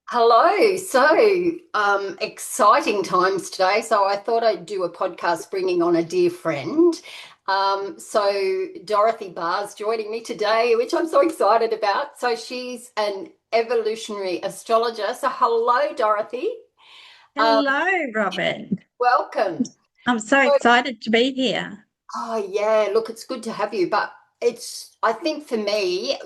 Hello. Exciting times today. So I thought I'd do a podcast bringing on a dear friend. Dorothy Barr's joining me today, which I'm so excited about. So she's an evolutionary astrologer. So hello, Dorothy. Um, Hello, Robin. Welcome. I'm so So, excited to be here. oh yeah, look, it's good to have you. I think for me,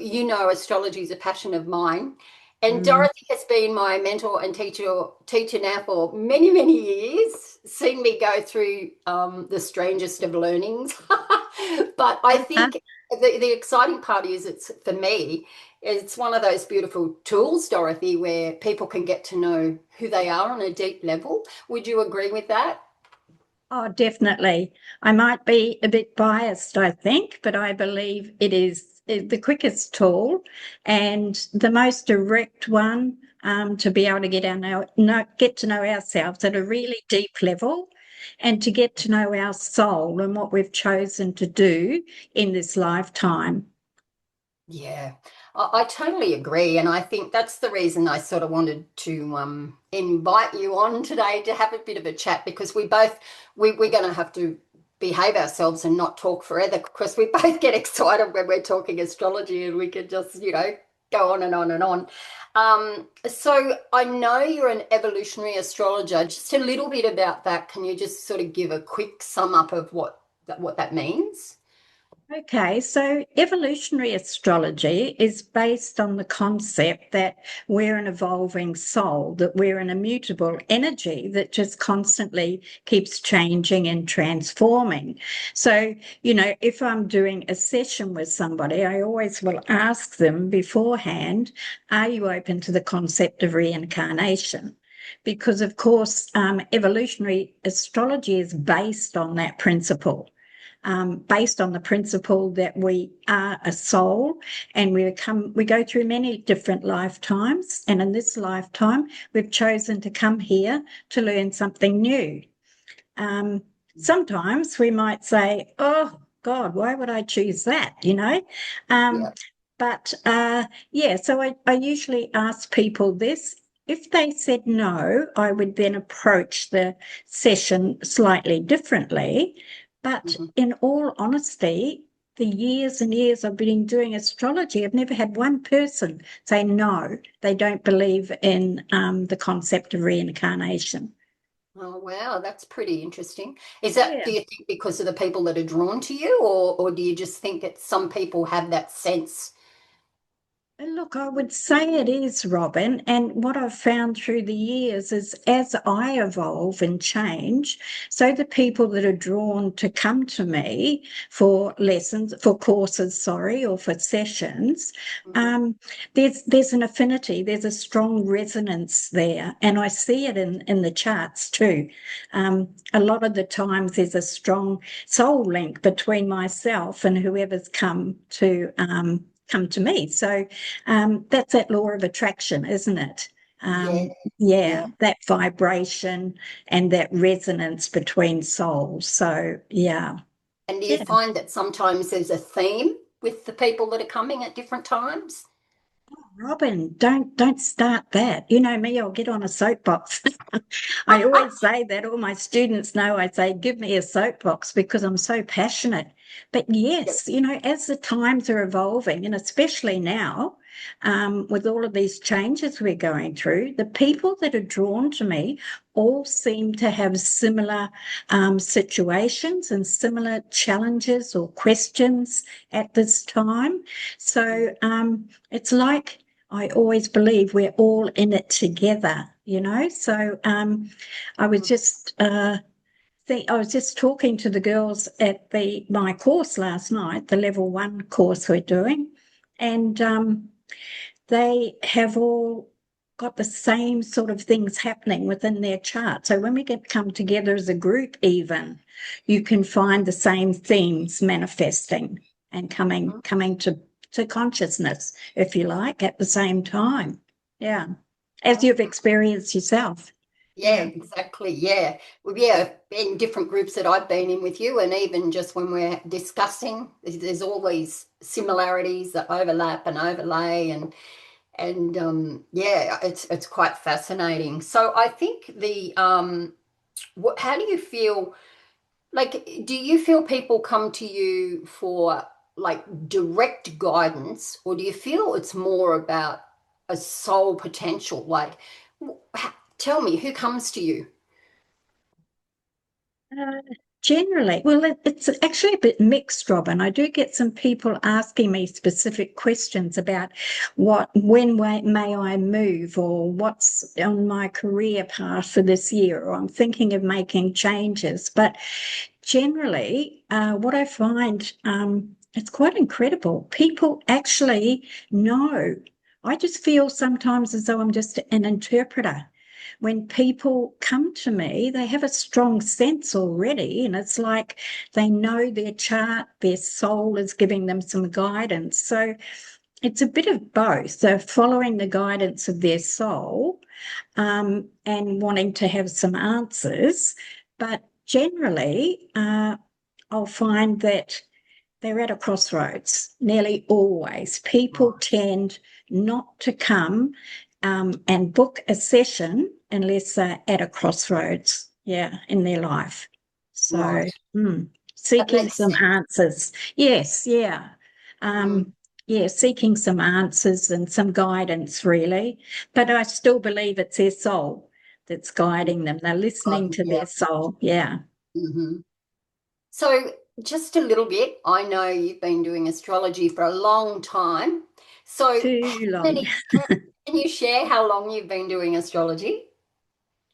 astrology is a passion of mine. And Mm. Dorothy has been my mentor and teacher now for many, many years, seen me go through the strangest of learnings. But I Uh, think the exciting part is it's for me, it's one of those beautiful tools, Dorothy, where people can get to know who they are on a deep level. Would you agree with that? oh, definitely. I might be a bit biased, I think, but I believe it is the quickest tool and the most direct one to be able to get to know ourselves at a really deep level and to get to know our soul and what we've chosen to do in this lifetime. Yeah, I totally agree. And I think that's the reason I sort of wanted to invite you on today to have a bit of a chat because we're going to have to behave ourselves and not talk forever because we both get excited when we're talking astrology and we can just, go on and on and on. So I know you're an evolutionary astrologer. Just a little bit about that. Can you just sort of give a quick sum up of what that means? Okay, so evolutionary astrology is based on the concept that we're an evolving soul, that we're an immutable energy that just constantly keeps changing and transforming. So, if I'm doing a session with somebody, I always will ask them beforehand, are you open to the concept of reincarnation? Because, of course, evolutionary astrology is based on that principle, based on the principle that we are a soul and we go through many different lifetimes. And in this lifetime, we've chosen to come here to learn something new. Um, Sometimes we might say, oh, God, why would I choose that? Yeah. Um, but so I usually ask people this. If they said no, I would then approach the session slightly differently. But Mhm. in all honesty, the years and years I've been doing astrology, I've never had one person say no, they don't believe in the concept of reincarnation. Oh, wow, that's pretty interesting. Do Yeah. you think because of the people that are drawn to you, or do you just think that some people have that sense? Look, I would say it is, Robin. And what I've found through the years is as I evolve and change, so the people that are drawn to come to me for lessons, for courses, sorry, or for sessions, Mhm. um, there's an affinity, there's a strong resonance there. And I see it in the charts too. A lot of the times there's a strong soul link between myself and whoever's come to me. So that's that law of attraction, isn't it? Yeah, Yeah, yeah. that vibration and that resonance between souls. So, yeah, And do you yeah. find that sometimes there's a theme with the people that are coming at different times? Robin, don't start that. You know me, I'll get on a soapbox. I always say that all my students know I say, give me a soapbox because I'm so passionate. But Yep. yes, as the times are evolving, and especially now, with all of these changes we're going through, the people that are drawn to me all seem to have similar situations and similar challenges or questions at this time. So it's like I always believe we're all in it together. So I was Mhm. just I was just talking to the girls at the my course last night, the level one course we're doing, and they have all got the same sort of things happening within their chart. So when we get come together as a group, even you can find the same themes manifesting and coming to consciousness, if you like, at the same time. Yeah, as you've experienced yourself. Yeah, Yeah. exactly. Yeah. Well, yeah, in different groups that I've been in with you, and even just when we're discussing, there's always similarities that overlap and overlay, And yeah, it's quite fascinating. So I think how do you feel? Like, do you feel people come to you for like direct guidance, or do you feel it's more about a soul potential? Like, tell me, who comes to you? Uh, Generally, well, it's actually a bit mixed, Robin. I do get some people asking me specific questions about when may I move, or what's on my career path for this year, or I'm thinking of making changes. But generally, what I find, it's quite incredible. People actually know. I just feel sometimes as though I'm just an interpreter. When people come to me, they have a strong sense already, and it's like they know their chart, their soul is giving them some guidance. So it's a bit of both. They're following the guidance of their soul, and wanting to have some answers. But generally, I'll find that they're at a crossroads nearly always. People Right. tend not to come and book a session unless they're at a crossroads, yeah, in their life. So, Right. That seeking makes some sense. answers. Yes, yeah. Mm. Yeah, seeking some answers and some guidance, really. But I still believe it's their soul that's guiding them. They're listening God, to yeah. their soul. Yeah. Hmm. So, just a little bit. I know you've been doing astrology for a long time. So, how Too long. many, can you share how long you've been doing astrology?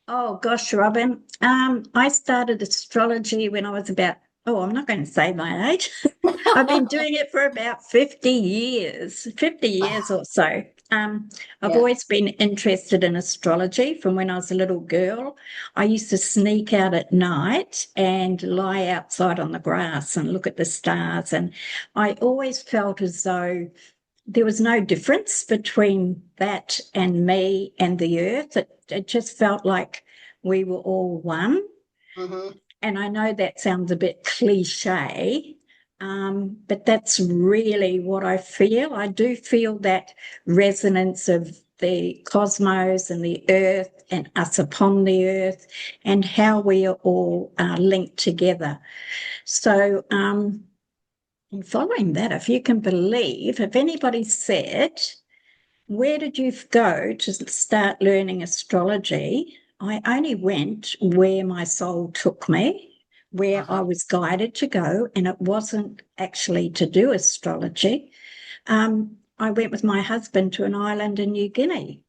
Oh gosh, Robin. I started astrology when I was about, oh, I'm not going to say my age. I've been doing it for about 50 years, 50 years Wow. or so. I've Yeah. always been interested in astrology from when I was a little girl. I used to sneak out at night and lie outside on the grass and look at the stars. And I always felt as though there was no difference between that and me and the earth. It just felt like we were all one. Hmm. And I know that sounds a bit cliche, but that's really what I feel. I do feel that resonance of the cosmos and the earth and us upon the earth, and how we are all linked together. So, and following that, if you can believe, if anybody said, where did you go to start learning astrology? I only went where my soul took me, where I Uh-huh. was guided to go, and it wasn't actually to do astrology. I went with my husband to an island in New Guinea.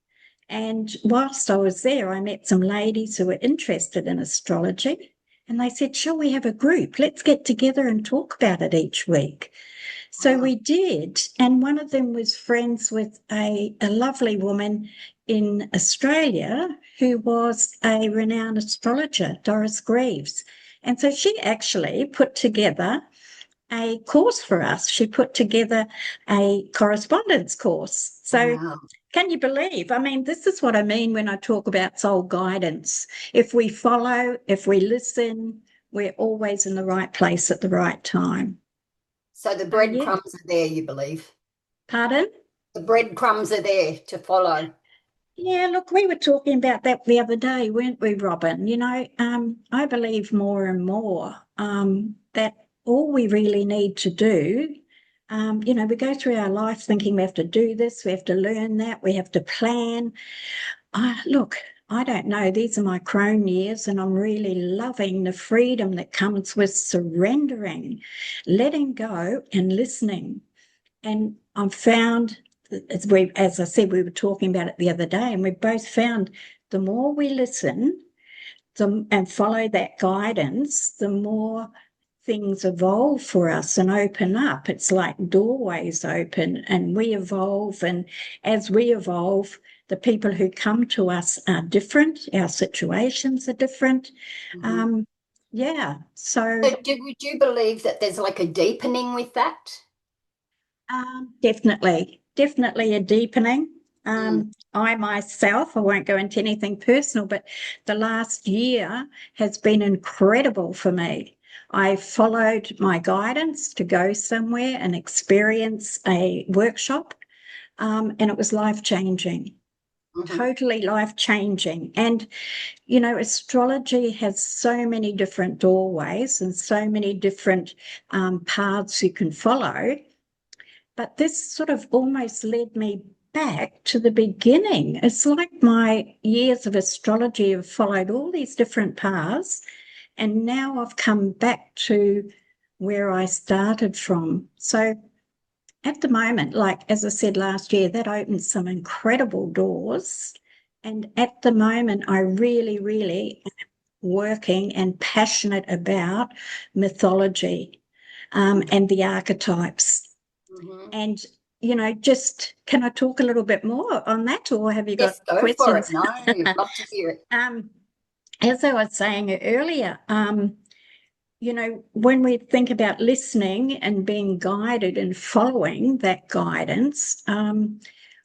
And whilst I was there, I met some ladies who were interested in astrology. And they said, shall we have a group? Let's get together and talk about it each week. So Wow. we did. And one of them was friends with a lovely woman in Australia who was a renowned astrologer, Doris Greaves. And so she actually put together a course for us. She put together a correspondence course. So Wow. can you believe? I mean, this is what I mean when I talk about soul guidance. If we follow, if we listen, we're always in the right place at the right time. So the So, yeah. breadcrumbs are there, you believe? Pardon? The breadcrumbs are there to follow. Yeah, look, we were talking about that the other day, weren't we, Robin? I believe more and more that all we really need to do, we go through our life thinking we have to do this, we have to learn that, we have to plan. Look, I don't know. These are my crone years, and I'm really loving the freedom that comes with surrendering, letting go, and listening. And I've found, as I said, we were talking about it the other day, and we both found the more we listen and follow that guidance, the more things evolve for us and open up. It's like doorways open and we evolve. And as we evolve, the people who come to us are different, our situations are different. Mhm. Um, yeah, so So would you believe that there's like a deepening with that? definitely a deepening. Mm. I myself, I won't go into anything personal, but the last year has been incredible for me. I followed my guidance to go somewhere and experience a workshop. and it was life-changing, Hmm. totally life-changing. And, astrology has so many different doorways and so many different paths you can follow. But this sort of almost led me back to the beginning. It's like my years of astrology have followed all these different paths, and now I've come back to where I started from. So at the moment, like as I said last year, that opened some incredible doors. And at the moment, I really, really am working and passionate about mythology and the archetypes. Hmm. And, just can I talk a little bit more on that, or have you got Yes, go for it. questions? No, love to hear it. um, as I was saying earlier, when we think about listening and being guided and following that guidance,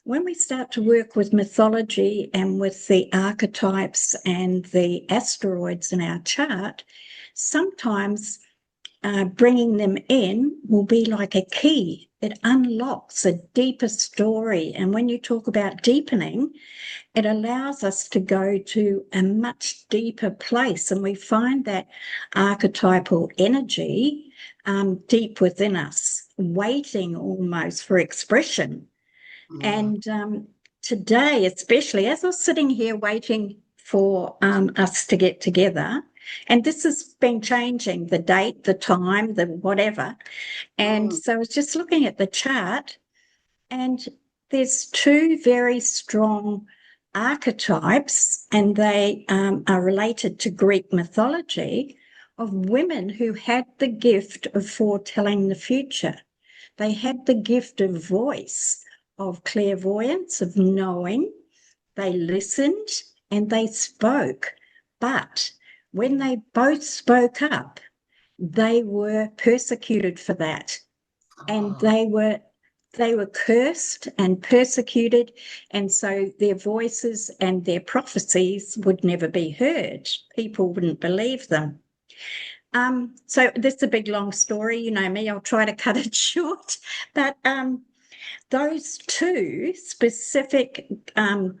when we start to work with mythology and with the archetypes and the asteroids in our chart, sometimes bringing them in will be like a key. It unlocks a deeper story. And when you talk about deepening, it allows us to go to a much deeper place. And we find that archetypal energy deep within us, waiting almost for expression. Mm. And today, especially as I was sitting here waiting for us to get together, and this has been changing the date, the time, the whatever. And Mm. so I was just looking at the chart, and there's two very strong archetypes, and they are related to Greek mythology of women who had the gift of foretelling the future. They had the gift of voice, of clairvoyance, of knowing. They listened and they spoke. But when they both spoke up, they were persecuted for that. And Oh. they were cursed and persecuted, and so their voices and their prophecies would never be heard. People wouldn't believe them. So this is a big long story. You know me, I'll try to cut it short. But those two specific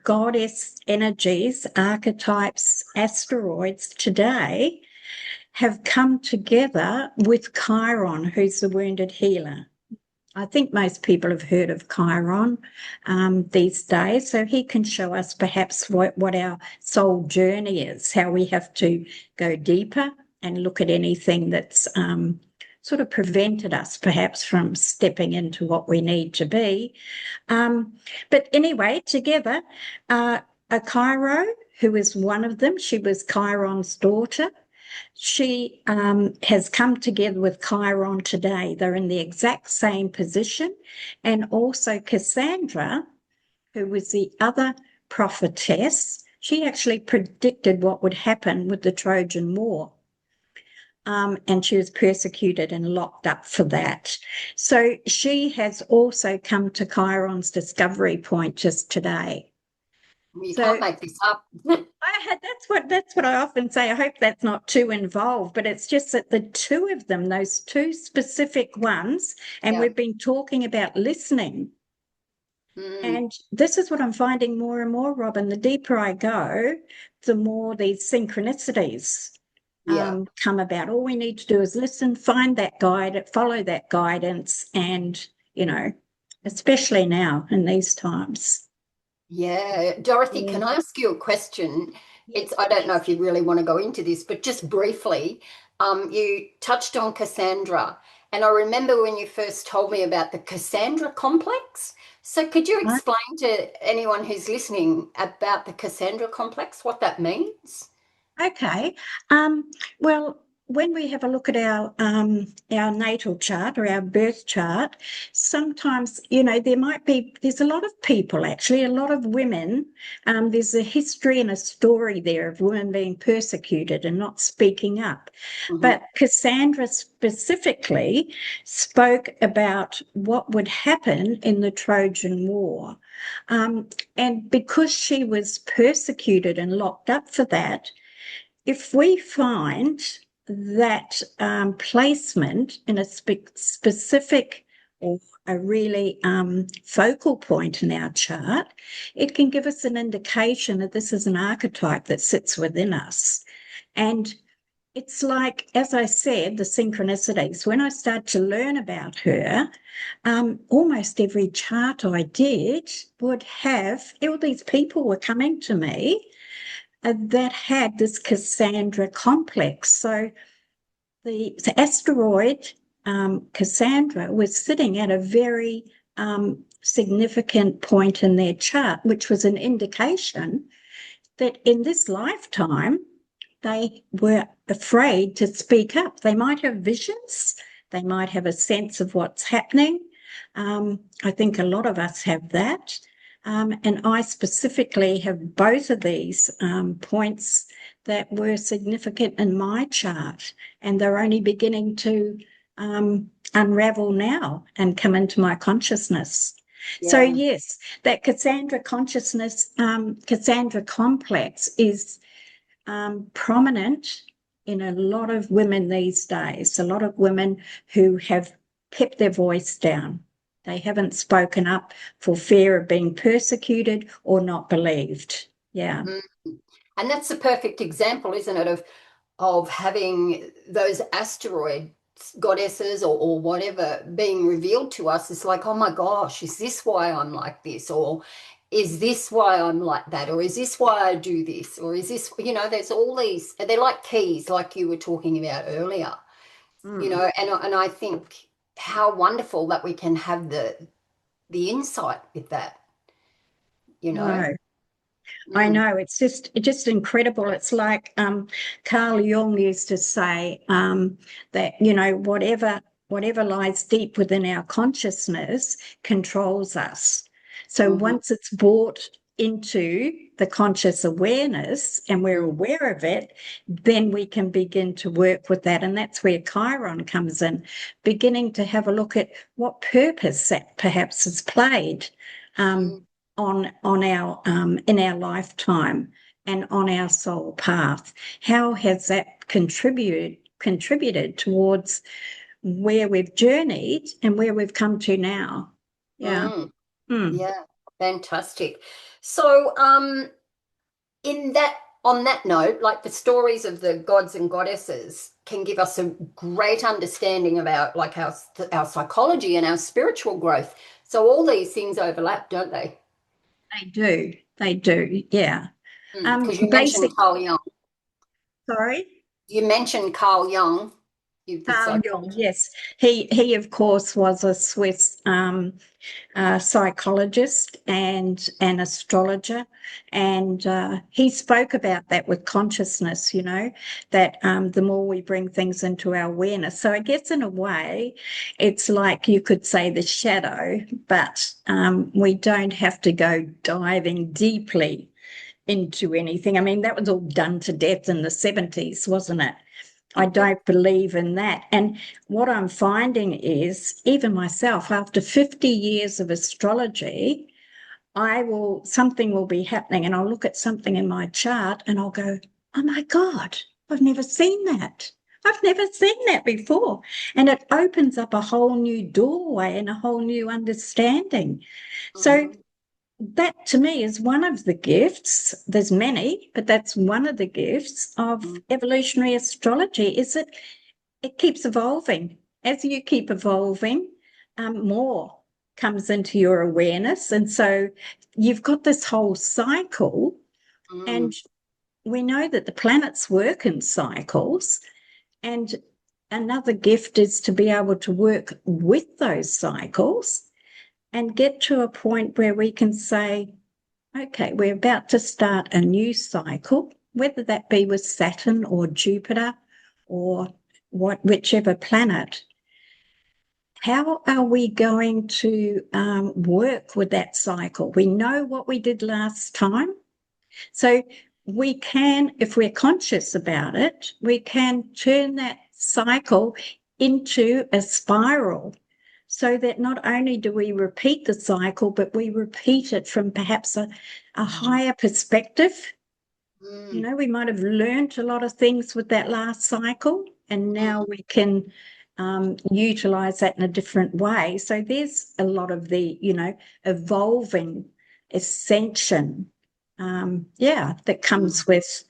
goddess energies, archetypes, asteroids today have come together with Chiron, who's the wounded healer. I think most people have heard of Chiron these days, so he can show us perhaps what our soul journey is, how we have to go deeper and look at anything that's sort of prevented us perhaps from stepping into what we need to be. Um, but anyway, together, a Cairo, who is one of them, she was Chiron's daughter. She has come together with Chiron today. They're in the exact same position. And also Cassandra, who was the other prophetess, she actually predicted what would happen with the Trojan War. And she was persecuted and locked up for that. So she has also come to Chiron's discovery point just today. You can't So make this up. that's what I often say. I hope that's not too involved, but it's just that the two of them, those two specific ones, and Yeah. we've been talking about listening. Mm. And this is what I'm finding more and more, Robin. The deeper I go, the more these synchronicities Yeah. come about. All we need to do is listen, find that guide, follow that guidance, and, especially now in these times. Yeah. Dorothy, Yeah. can I ask you a question? Yes, I don't know please. if you really want to go into this, but just briefly, you touched on Cassandra. And I remember when you first told me about the Cassandra complex. So could you explain to anyone who's listening about the Cassandra complex, what that means? Okay. Well, when we have a look at our natal chart or our birth chart, sometimes, there's a lot of people actually, a lot of women. There's a history and a story there of women being persecuted and not speaking up. Hmm. But Cassandra specifically spoke about what would happen in the Trojan War. Um, and because she was persecuted and locked up for that, if we find that placement in a specific or a really focal point in our chart, it can give us an indication that this is an archetype that sits within us. And it's like, as I said, the synchronicities. When I started to learn about her, almost every chart I did would have, all these people were coming to me that had this Cassandra complex. So the asteroid Cassandra was sitting at a very significant point in their chart, which was an indication that in this lifetime, they were afraid to speak up. They might have visions, they might have a sense of what's happening. I think a lot of us have that. And I specifically have both of these points that were significant in my chart, and they're only beginning to unravel now and come into my consciousness. So, Yeah. yes, that Cassandra consciousness, Cassandra complex is prominent in a lot of women these days, a lot of women who have kept their voice down. They haven't spoken up for fear of being persecuted or not believed. Yeah. Mm. And that's a perfect example, isn't it, of having those asteroid goddesses or whatever being revealed to us. It's like, oh my gosh, is this why I'm like this? Or is this why I'm like that? Or is this why I do this? Or is this, there's all these, they're like keys, like you were talking about earlier, Mm. and I think how wonderful that we can have the insight with that, you know? No, I Mm, know. It's just incredible. It's like Carl Jung used to say that, whatever lies deep within our consciousness controls us. So mhm, once it's brought into the conscious awareness and we're mm, aware of it, then we can begin to work with that. And that's where Chiron comes in, beginning to have a look at what purpose that perhaps has played. Um, mm, on our in our lifetime and on our soul path. How has that contributed towards where we've journeyed and where we've come to now? Yeah. mm. Mm. Yeah, fantastic. So, in that on that note, like the stories of the gods and goddesses can give us a great understanding about like our psychology and our spiritual growth. So all these things overlap, don't they? They do. They do. Yeah. Because you mentioned Basic. Carl Jung. Sorry. You mentioned Carl Jung, the Carl Jung, psychologist. yes, he of course was a Swiss psychologist and an astrologer, and he spoke about that with consciousness. That the more we bring things into our awareness. So I guess in a way, it's like you could say the shadow, but we don't have to go diving deeply into anything. I mean, that was all done to death in the 70s, wasn't it? I don't believe in that. And what I'm finding is, even myself, after 50 years of astrology, something will be happening and I'll look at something in my chart and I'll go, oh my God, I've never seen that. I've never seen that before. And it opens up a whole new doorway and a whole new understanding. So Mhm, that to me is one of the gifts. There's many, but that's one of the gifts of mhm, evolutionary astrology, is it keeps evolving. As you keep evolving, more comes into your awareness. And so you've got this whole cycle, and mm, we know that the planets work in cycles. And another gift is to be able to work with those cycles and get to a point where we can say, okay, we're about to start a new cycle, whether that be with Saturn or Jupiter or whichever planet. How are we going to work with that cycle? We know what we did last time. So we can, if we're conscious about it, we can turn that cycle into a spiral so that not only do we repeat the cycle, but we repeat it from perhaps a mhm, higher perspective. mm, We might have learned a lot of things with that last cycle, and now mm, we can utilize that in a different way. So there's a lot of the, evolving ascension, that Mm. comes with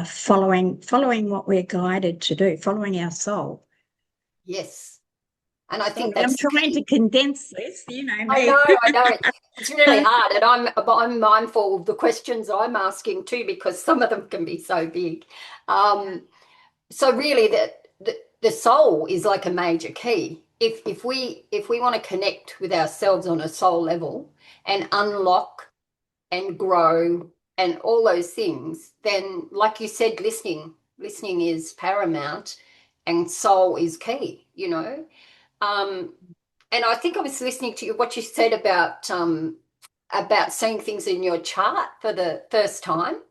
following what we're guided to do, following our soul. Yes. And I think Sorry, I'm that's trying to key. condense this, I me. know, I know. It's really hard. And I'm mindful of the questions I'm asking too, because some of them can be so big. Um, so really the soul is like a major key. If we want to connect with ourselves on a soul level and unlock and grow and all those things, then like you said, listening is paramount and soul is key. Um, and I think I was listening to what you said about seeing things in your chart for the first time.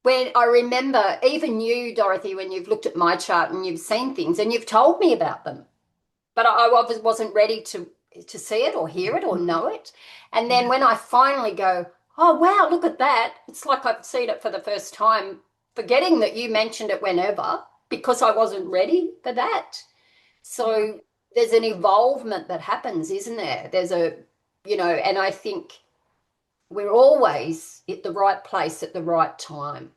When I remember even you, Dorothy, when you've looked at my chart and you've seen things and you've told me about them, but I wasn't ready to see it or hear it or know it. And then Yeah. when I finally go, oh wow, look at that! It's like I've seen it for the first time, forgetting that you mentioned it whenever because I wasn't ready for that. Yeah. So there's an evolvement that happens, isn't there? And I think we're always at the right place at the right time.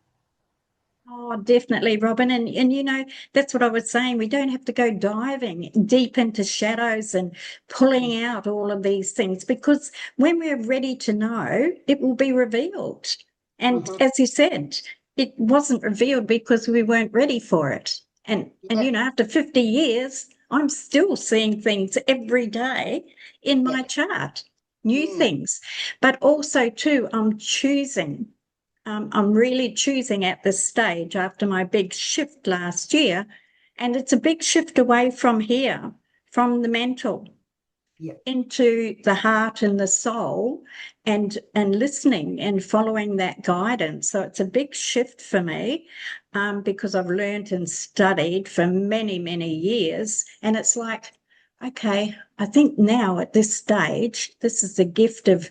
Oh, definitely, Robin. And that's what I was saying. We don't have to go diving deep into shadows and pulling out all of these things, because when we're ready to know, it will be revealed. And Mm-hmm. as you said, it wasn't revealed because we weren't ready for it. And Yeah, after 50 years, I'm still seeing things every day in my yeah. chart, new Mm, things. But also too, I'm really choosing at this stage after my big shift last year, and it's a big shift away from here, from the mental yeah. into the heart and the soul, and listening and following that guidance. So it's a big shift for me, because I've learned and studied for many, many years, and it's like, okay, I think now at this stage, this is the gift of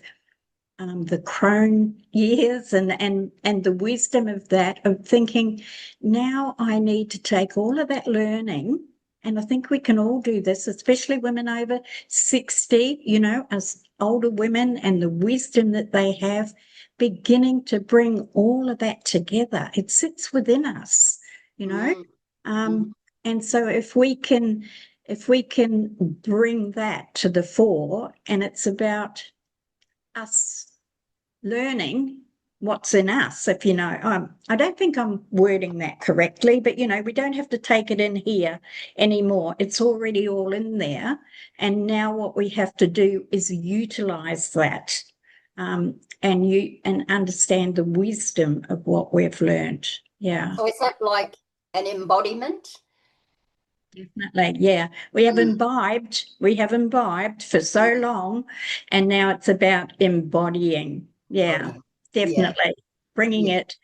the crone years, and the wisdom of that, of thinking, now I need to take all of that learning, and I think we can all do this, especially women over 60, as older women, and the wisdom that they have, beginning to bring all of that together. It sits within us, you know. Mm, mm. Um, and so if we can bring that to the fore, and it's about us learning what's in us, if I don't think I'm wording that correctly, but we don't have to take it in here anymore. It's already all in there. And now what we have to do is utilize that, and understand the wisdom of what we've learned. Yeah. So is that like an embodiment? Definitely, yeah. Mm, We have imbibed for so mm, long, and now it's about embodying. Yeah, embodying. Yeah, definitely. Bringing yeah. it.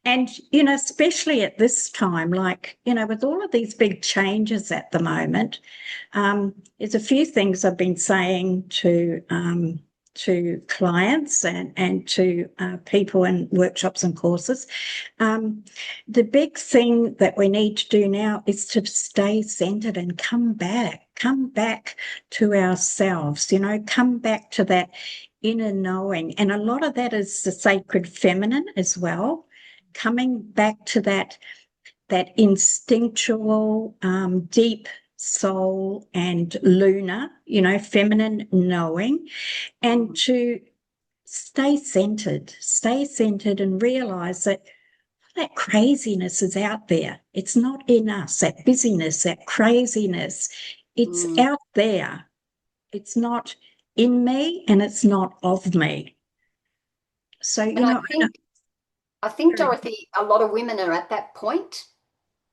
And, especially at this time, like, with all of these big changes at the moment, there's a few things I've been saying to clients and to people in workshops and courses. Um, the big thing that we need to do now is to stay centered and come back to ourselves, come back to that inner knowing. And a lot of that is the sacred feminine as well, coming back to that instinctual, deep soul and lunar, feminine knowing, and Mm, to stay centered and realize that craziness is out there. It's not in us, that busyness, that craziness. It's mm. out there. It's not in me, and it's not of me. So, And I think, Dorothy, a lot of women are at that point.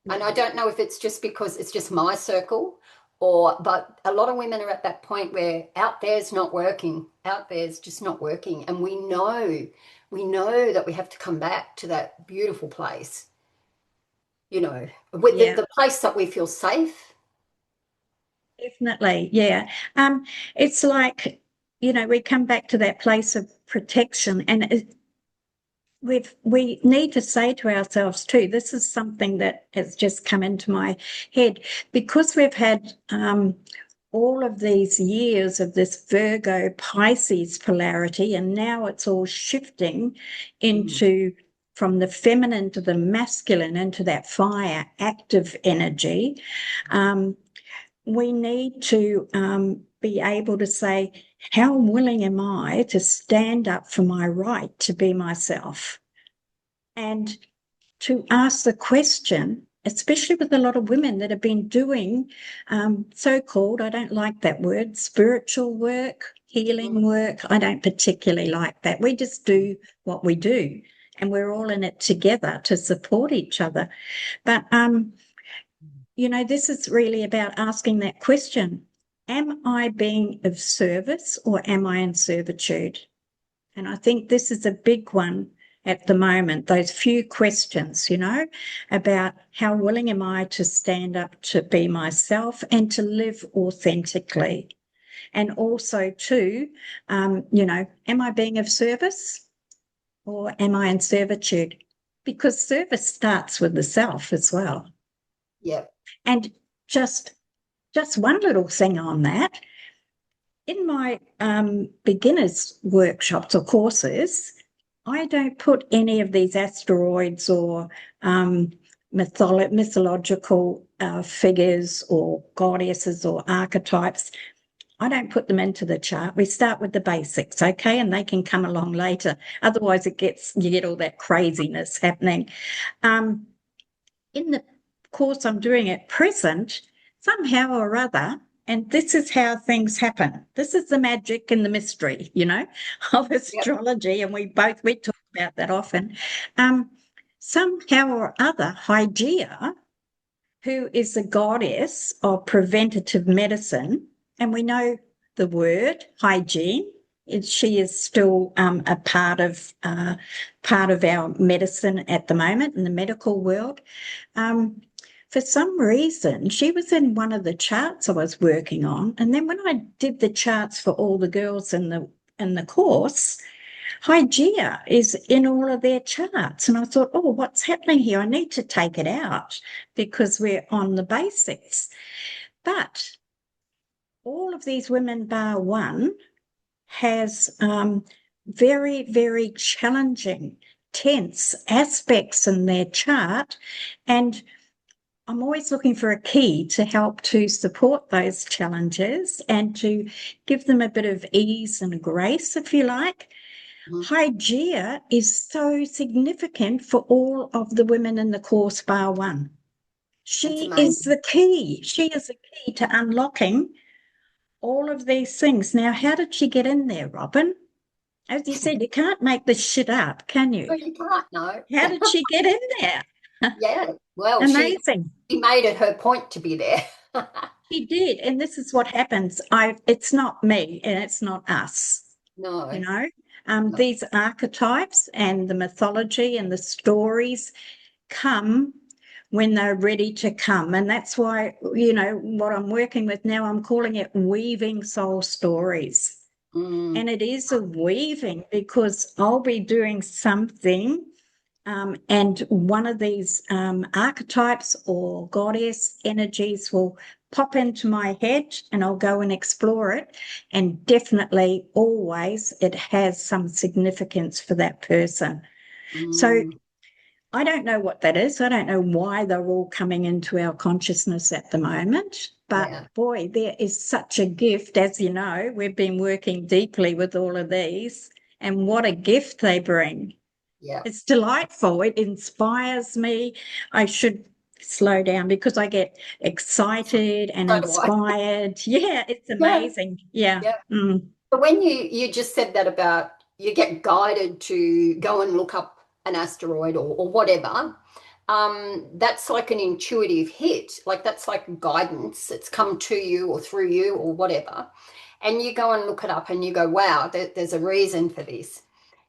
And I yeah, don't know if it's just because it's just my circle but a lot of women are at that point where out there's not working. Out there's just not working. And we know that we have to come back to that beautiful place, with the, yeah. the place that we feel safe. Definitely, yeah. It's like, we come back to that place of protection, and we need to say to ourselves too, this is something that has just come into my head, because we've had all of these years of this Virgo Pisces polarity, and now it's all shifting Mm. into from the feminine to the masculine into that fire active energy. We need to be able to say, how willing am I to stand up for my right to be myself? And to ask the question, especially with a lot of women that have been doing so-called, I don't like that word, spiritual work, healing Mm. work. I don't particularly like that. We just do what we do, and we're all in it together to support each other. But this is really about asking that question. Am I being of service or am I in servitude? And I think this is a big one at the moment, those few questions, about how willing am I to stand up to be myself and to live authentically. And also, too, am I being of service or am I in servitude? Because service starts with the self as well. Yeah. And just one little thing on that. In my beginners workshops or courses, I don't put any of these asteroids or mythological figures or goddesses or archetypes. I don't put them into the chart. We start with the basics, okay, and they can come along later. Otherwise, you get all that craziness happening. Um, in the course I'm doing at present, somehow or other, and this is how things happen. This is the magic and the mystery, of Yep. astrology, and we talk about that often. Um, Somehow or other, Hygeia, who is the goddess of preventative medicine, and we know the word hygiene. She is still a part of our medicine at the moment in the medical world. Um, for some reason, she was in one of the charts I was working on, and then when I did the charts for all the girls in the course, Hygeia is in all of their charts. And I thought, oh, what's happening here? I need to take it out because we're on the basics. But all of these women, bar one, has very, very challenging, tense aspects in their chart. And I'm always looking for a key to help to support those challenges and to give them a bit of ease and grace, if you like. Mm. Hygeia is so significant for all of the women in the course, bar one. That's She is amazing. the key. She is the key to unlocking all of these things. Now, how did she get in there, Robin? As you said, you can't make this shit up, can you? Well, you can't know. How did she get in there? Yeah. Well, Amazing. she made it her point to be there. She did. And this is what happens. It's not me and it's not us. you No. know No. these archetypes and the mythology and the stories come when they're ready to come, and that's why what I'm working with now, I'm calling it weaving soul stories. Mm. And it is a weaving because I'll be doing something, and one of these archetypes or goddess energies will pop into my head and I'll go and explore it. And definitely, always, it has some significance for that person. So Mm. I don't know what that is. I don't know why they're all coming into our consciousness at the moment. But Yeah. boy, there is such a gift. As you know, we've been working deeply with all of these, and what a gift they bring. Yeah. It's delightful. It inspires me. I should slow down because I get excited and So do I. inspired. Yeah, it's Yeah. amazing. Yeah. Yeah. Mm. But when you just said that about you get guided to go and look up an asteroid or whatever, that's like an intuitive hit. Like that's like guidance. It's come to you or through you or whatever. And you go and look it up and you go, wow, there's a reason for this.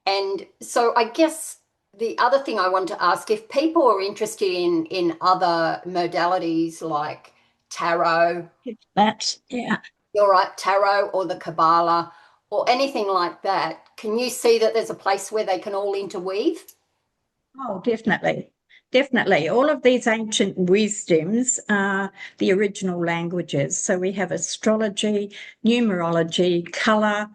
And so I guess the other thing I want to ask, if people are interested in other modalities like tarot, Yeah. you're right, tarot or the Kabbalah or anything like that, can you see that there's a place where they can all interweave? Oh, definitely. Definitely. All of these ancient wisdoms are the original languages. So we have astrology, numerology, color,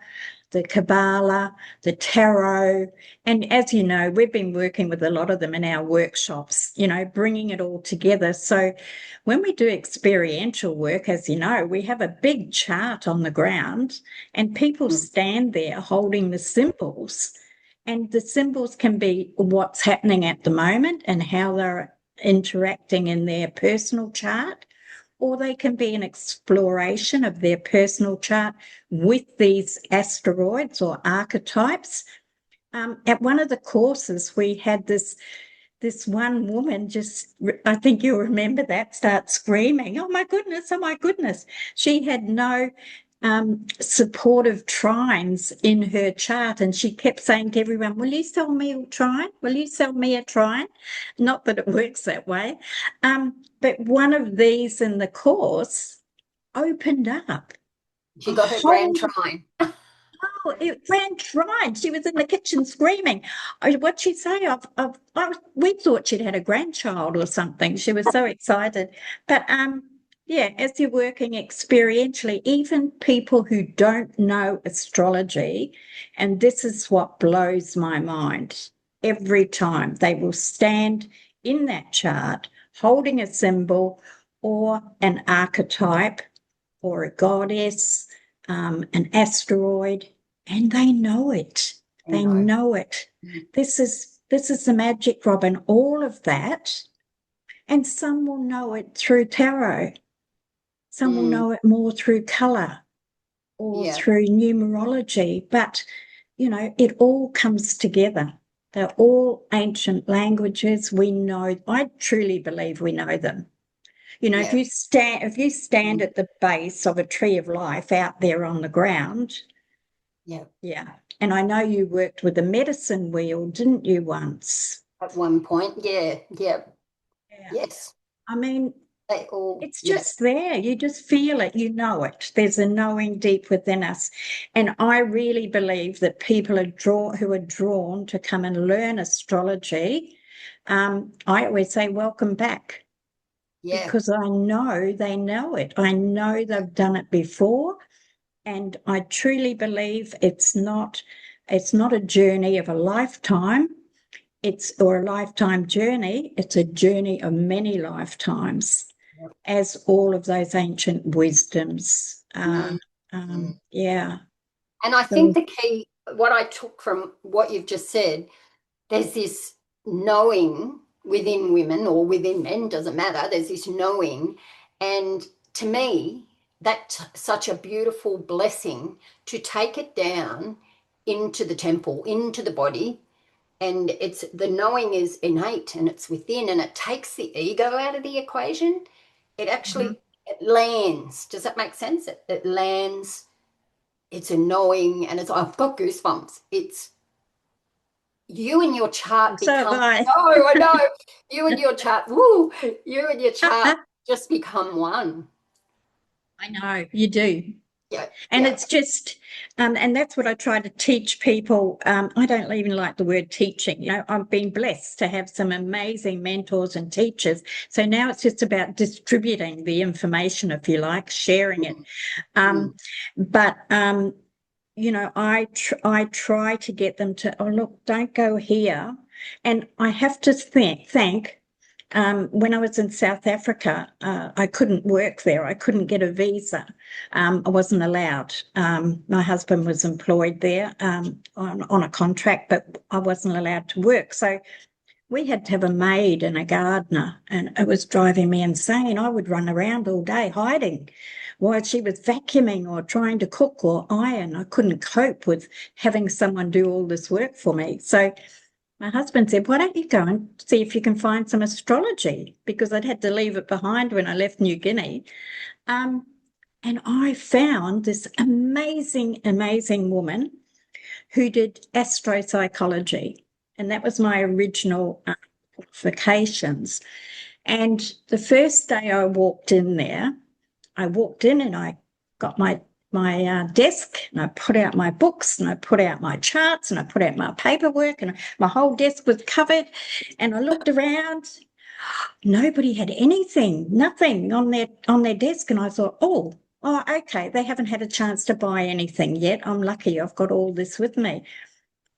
the Kabbalah, the tarot. And as you know, we've been working with a lot of them in our workshops, bringing it all together. So when we do experiential work, as you know, we have a big chart on the ground and people Mm. stand there holding the symbols. And the symbols can be what's happening at the moment and how they're interacting in their personal chart, or they can be an exploration of their personal chart with these asteroids or archetypes. At one of the courses, we had this one woman just, I think you'll remember that, start screaming, "Oh my goodness, oh my goodness." She had no supportive trines in her chart, and she kept saying to everyone, "Will you sell me a trine? Will you sell me a trine?" Not that it works that way. But one of these in the course opened up She a got her grand whole. trine. Oh, it ran tried. She was in the kitchen screaming. What'd she say? We thought she'd had a grandchild or something. She was so excited. But yeah, as you're working experientially, even people who don't know astrology, and this is what blows my mind every time, they will stand in that chart holding a symbol or an archetype or a goddess, an asteroid, and they know it. I They know. know it. Mm. This is the magic, Robin. All of that, and some will know it through tarot. Some will Mm. know it more through color or Yeah, through numerology. But it all comes together. They're all ancient languages. We know. I truly believe we know them. If yeah. you stand Mm. at the base of a tree of life out there on the ground, Yeah. yeah. And I know you worked with a medicine wheel, didn't you, once? At one point, yeah, yeah, Yeah. yes. I mean, They all, it's yeah. just there. You just feel it. You know it. There's a knowing deep within us. And I really believe that people who are drawn to come and learn astrology. I always say, welcome back, Yeah. because I know they know it. I know they've done it before. And I truly believe it's not a journey of a lifetime. Or a lifetime journey. It's a journey of many lifetimes, Yeah. as all of those ancient wisdoms are. Mm. Mm. Yeah. And I think So, the key, what I took from what you've just said, there's this knowing within women or within men, doesn't matter. There's this knowing. And to me, that's such a beautiful blessing to take it down into the temple, into the body. And it's the knowing is innate and it's within and it takes the ego out of the equation. It mhm. actually it lands. Does that make sense? It lands. It's a knowing and it's I've got goosebumps. It's you and your chart So have become I. no, I know. You and your chart, woo, you and your chart just become one. I know you do. Yeah, And yeah. it's just, and that's what I try to teach people. I don't even like the word teaching. I've been blessed to have some amazing mentors and teachers. So now it's just about distributing the information, if you like, sharing it. Mm, Um, mm, but I try to get them to, oh look, don't go here. And I have to thank when I was in South Africa, I couldn't work there. I couldn't get a visa. I wasn't allowed. My husband was employed there on a contract, but I wasn't allowed to work. So we had to have a maid and a gardener, and it was driving me insane. I would run around all day hiding while she was vacuuming or trying to cook or iron. I couldn't cope with having someone do all this work for me. So my husband said, "Why don't you go and see if you can find some astrology?" Because I'd had to leave it behind when I left New Guinea. Um, and I found this amazing, amazing woman who did astropsychology. And that was my original qualifications. And the first day I walked in there, I walked in and I got my desk, and I put out my books, and I put out my charts, and I put out my paperwork, and my whole desk was covered. And I looked around, nobody had anything, nothing on their desk. And I thought, oh, okay, they haven't had a chance to buy anything yet. I'm lucky I've got all this with me.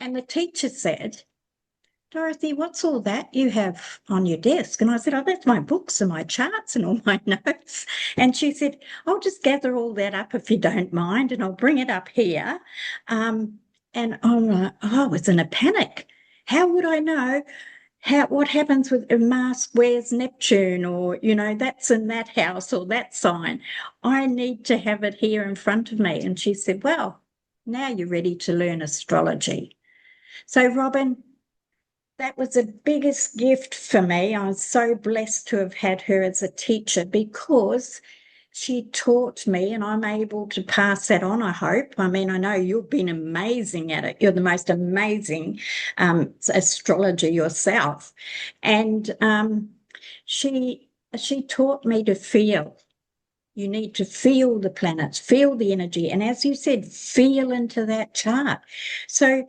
And the teacher said, Dorothy, what's all that you have on your desk? And I said, oh, that's my books and my charts and all my notes. And she said, I'll just gather all that up if you don't mind, and I'll bring it up here. And I'm like, oh, I was in a panic. How would I know what happens with a Mars where's Neptune, or that's in that house or that sign? I need to have it here in front of me. And she said, well, now you're ready to learn astrology. So, Robin, that was the biggest gift for me. I was so blessed to have had her as a teacher, because she taught me, and I'm able to pass that on, I hope. I mean, I know you've been amazing at it. You're the most amazing astrologer yourself. And she taught me to feel. You need to feel the planets, feel the energy. And as you said, feel into that chart. So,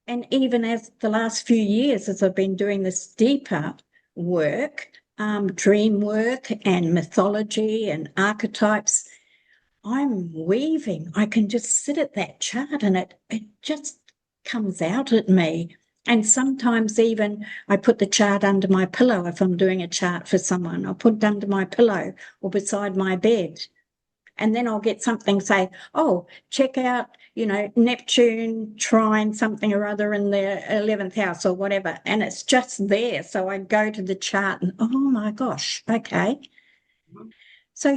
and even as the last few years, as I've been doing this deeper work, dream work and mythology and archetypes, I'm weaving. I can just sit at that chart, and it just comes out at me. And sometimes even I put the chart under my pillow if I'm doing a chart for someone. I'll put it under my pillow or beside my bed. And then I'll get something say, oh, check out, Neptune trine something or other in the 11th house or whatever. And it's just there. So I go to the chart and, oh my gosh, okay. So,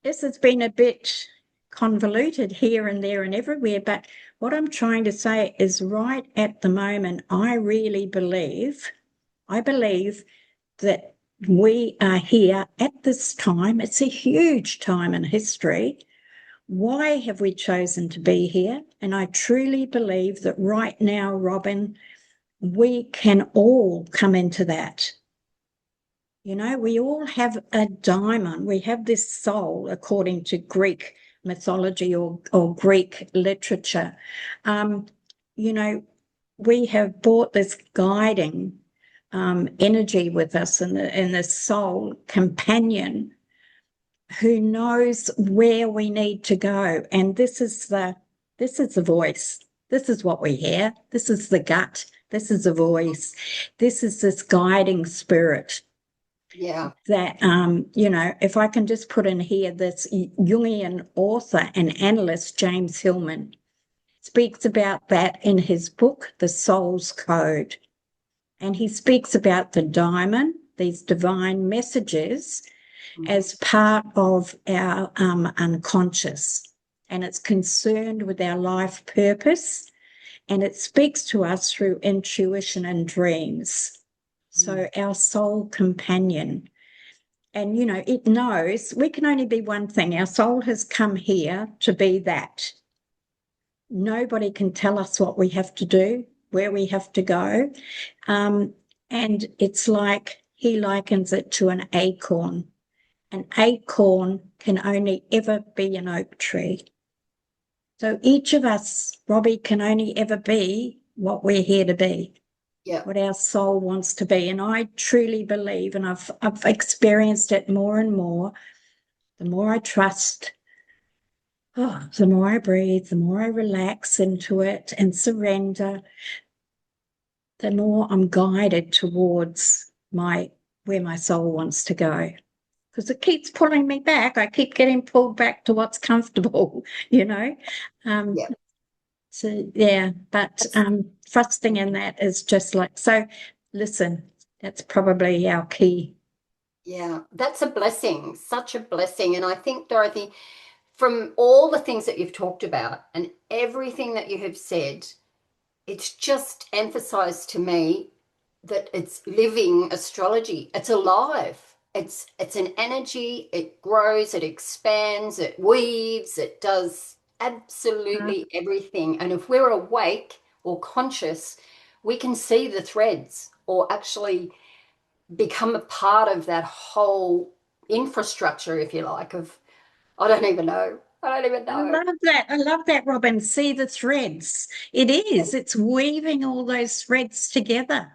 this has been a bit convoluted here and there and everywhere. But what I'm trying to say is, right at the moment, I believe that we are here at this time. It's a huge time in history. Why have we chosen to be here? And I truly believe that right now, Robin, we can all come into that. We all have a diamond. We have this soul, according to Greek mythology or Greek literature. Um, you know, we have brought this guiding energy with us, and the soul companion who knows where we need to go. And this is the voice. This is what we hear. This is the gut. This is the voice. This is this guiding spirit Yeah. that, if I can just put in here, this Jungian author and analyst, James Hillman, speaks about that in his book, The Soul's Code. And he speaks about the diamond, these divine messages, as part of our unconscious. And it's concerned with our life purpose, and it speaks to us through intuition and dreams. So our soul companion. And, it knows we can only be one thing. Our soul has come here to be that. Nobody can tell us what we have to do, where we have to go. And it's like he likens it to an acorn. An acorn can only ever be an oak tree. So each of us, Robbie, can only ever be what we're here to be, Yeah. what our soul wants to be. And I truly believe, and I've experienced it more and more, the more I trust, the more I breathe, the more I relax into it and surrender, the more I'm guided towards where my soul wants to go. Because it keeps pulling me back. I keep getting pulled back to what's comfortable, you know. Um, Yeah. so yeah, but trusting in that is just like so. Listen, that's probably our key. Yeah. That's a blessing, such a blessing. And I think, Dorothy, from all the things that you've talked about and everything that you have said, it's just emphasized to me that it's living astrology. It's alive. It's an energy. It grows, it expands, it weaves, it does Uh, absolutely everything. And if we're awake or conscious, we can see the threads or actually become a part of that whole infrastructure, if you like, of I don't even know. I don't even I know. love that. I love that, Robin. See the threads. It is. It's weaving all those threads together.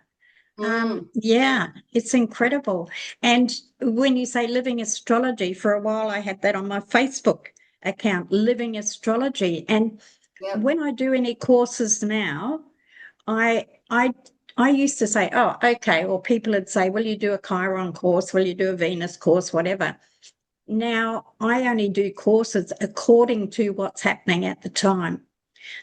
Mm, Yeah, it's incredible. And when you say living astrology, for a while I had that on my Facebook account, living astrology. And yep. when I do any courses now, I I I used to say, oh, okay, or people would say, will you do a Chiron course? Will you do a Venus course? Whatever. Now I only do courses according to what's happening at the time.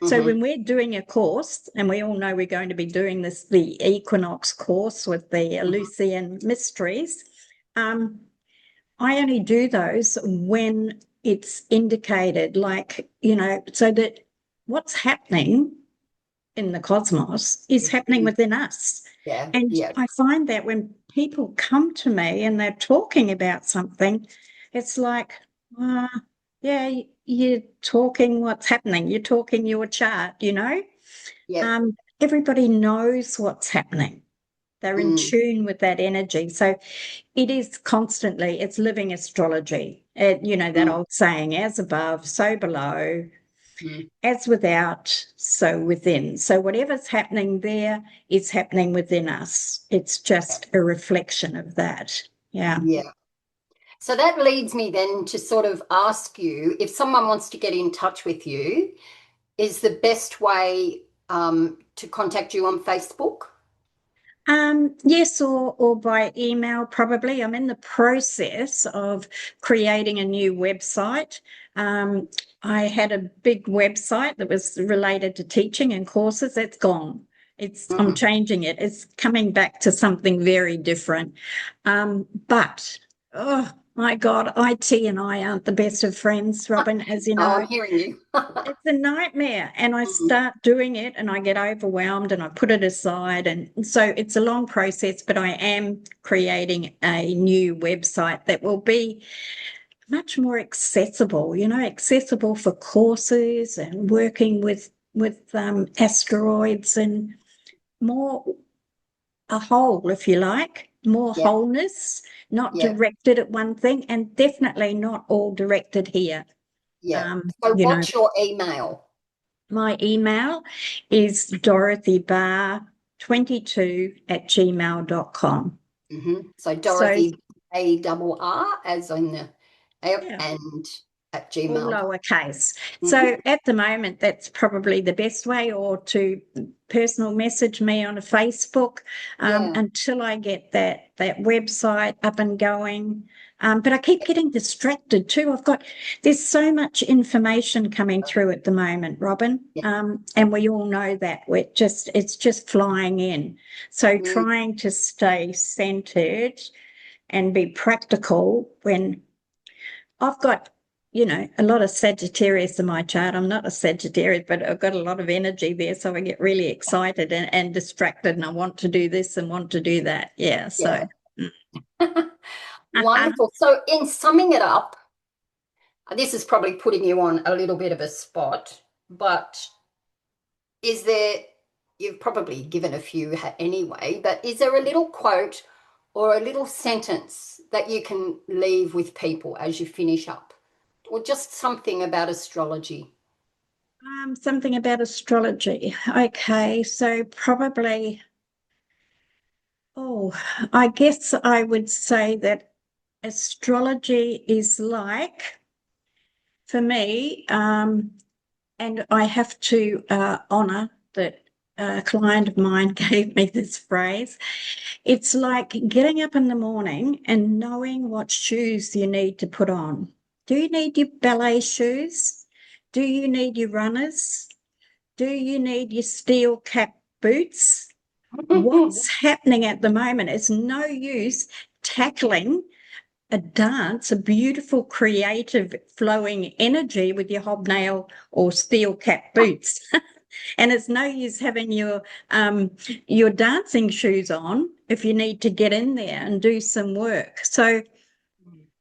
So Hmm. when we're doing a course, and we all know we're going to be doing this, the equinox course with the Hmm. Eleusinian mysteries, um, I only do those when it's indicated, like, so that what's happening in the cosmos is happening within us. Yeah, And yeah, I find that when people come to me and they're talking about something, it's like, uh, yeah, you're talking what's happening. You're talking your chart. yeah. Everybody knows what's happening. They're in Mm, tune with that energy. So it is constantly, it's living astrology. That mm, old saying, as above, so below, mm. as without, so within. So whatever's happening there is happening within us. It's just a reflection of that. Yeah. Yeah. So that leads me then to sort of ask you if someone wants to get in touch with you, is the best way to contact you on Facebook? Yes, or by email, probably. I'm in the process of creating a new website. Um, I had a big website that was related to teaching and courses. That's gone. I'm Mm. changing it. It's coming back to something very different. But oh my God, IT and I aren't the best of friends, Robin, as you Oh, know. I'm hearing you. It's a nightmare. And I Mm, start doing it and I get overwhelmed and I put it aside. And so it's a long process, but I am creating a new website that will be much more accessible, accessible for courses and working with asteroids and more a whole, if you like, more yeah, wholeness, not yeah, directed at one thing, and definitely not all directed here. yeah. Um, So you know, what's your email? My email is dorothybarr22@gmail.com. So So, Dorothy A double R as in the yeah, and at all Gmail. lowercase. Mm-hmm. So at the moment, that's probably the best way, or to personal message me on a Facebook Yeah. until I get that website up and going. But I keep getting distracted too. There's so much information coming through at the moment, Robin, Yeah. and we all know that it's just flying in. So Mm, trying to stay centered and be practical when I've got, a lot of Sagittarius in my chart. I'm not a Sagittarius, but I've got a lot of energy there. So I get really excited and distracted and I want to do this and want to do that. Yeah. So, yeah. Wonderful. So in summing it up, this is probably putting you on a little bit of a spot, but is there, you've probably given a few anyway, but is there a little quote or a little sentence that you can leave with people as you finish up? Or just something about astrology? something about astrology. Okay. So probably, oh, I guess I would say that astrology is like, for me, and I have to honor that a client of mine gave me this phrase. It's like getting up in the morning and knowing what shoes you need to put on. Do you need your ballet shoes? Do you need your runners? Do you need your steel cap boots? What's happening at the moment? It's no use tackling a dance, a beautiful, creative, flowing energy with your hobnail or steel cap boots. And it's no use having your dancing shoes on if you need to get in there and do some work. So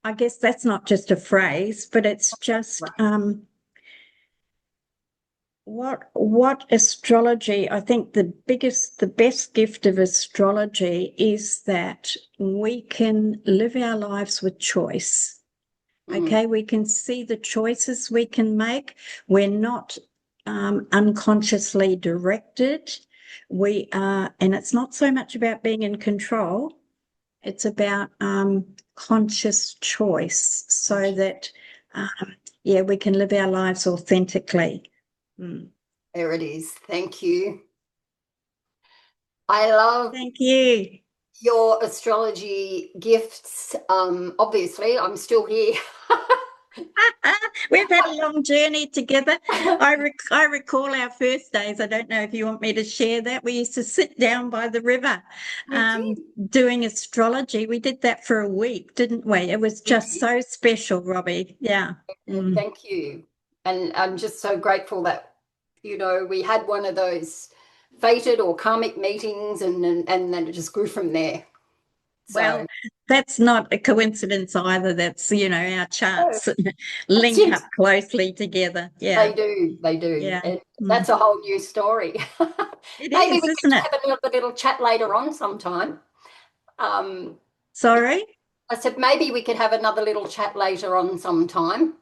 I guess that's not just a phrase, but it's just Right. what astrology, I think the best gift of astrology is that we can live our lives with choice. Okay, we can see the choices we can make. We're not unconsciously directed. We are, and it's not so much about being in control, it's about conscious choice so that, yeah, we can live our lives authentically. Mm. There it is. Thank you. I love Thank you. your astrology gifts. Obviously, I'm still here. We've had a long journey together. I recall our first days. I don't know if you want me to share that. We used to sit down by the river We um, did. doing astrology. We did that for a week, didn't we? It was We just did. so special, Robbie. Yeah. Mm. Thank you. And I'm just so grateful that, we had one of those fated or karmic meetings and then it just grew from there. So, Well, that's not a coincidence either. That's, our oh, charts that's link it. up closely together. They Yeah. do. They do. Yeah. And Mm. that's a whole new story. It Maybe we is, could isn't it? have another little chat later on sometime. Um, Sorry. I said maybe we could have another little chat later on sometime.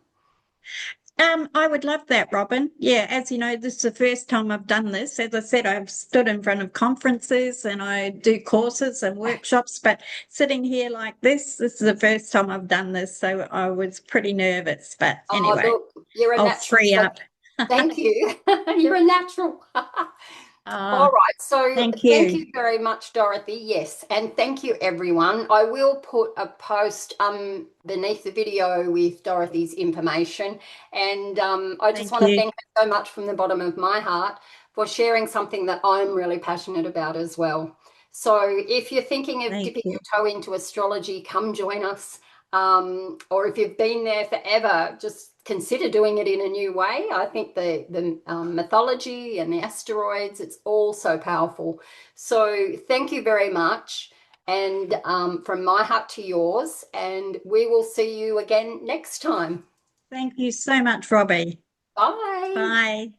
I would love that, Robin. Yeah, as you know, this is the first time I've done this. As I said, I've stood in front of conferences and I do courses and workshops, but sitting here like this is the first time I've done this. So I was pretty nervous, but Oh, anyway, look, you're a I'll natural. free So up. thank you. You're a natural. All Ah, right. So thank thank you. you very much, Dorothy. Yes. And thank you, everyone. I will put a post beneath the video with Dorothy's information. And I just Thank want to you. thank her so much from the bottom of my heart for sharing something that I'm really passionate about as well. So if you're thinking of Thank dipping you. your toe into astrology, come join us. Or if you've been there forever, just consider doing it in a new way. I think the mythology and the asteroids, it's all so powerful. So thank you very much. And from my heart to yours, and we will see you again next time. Thank you so much, Robbie. Bye. Bye.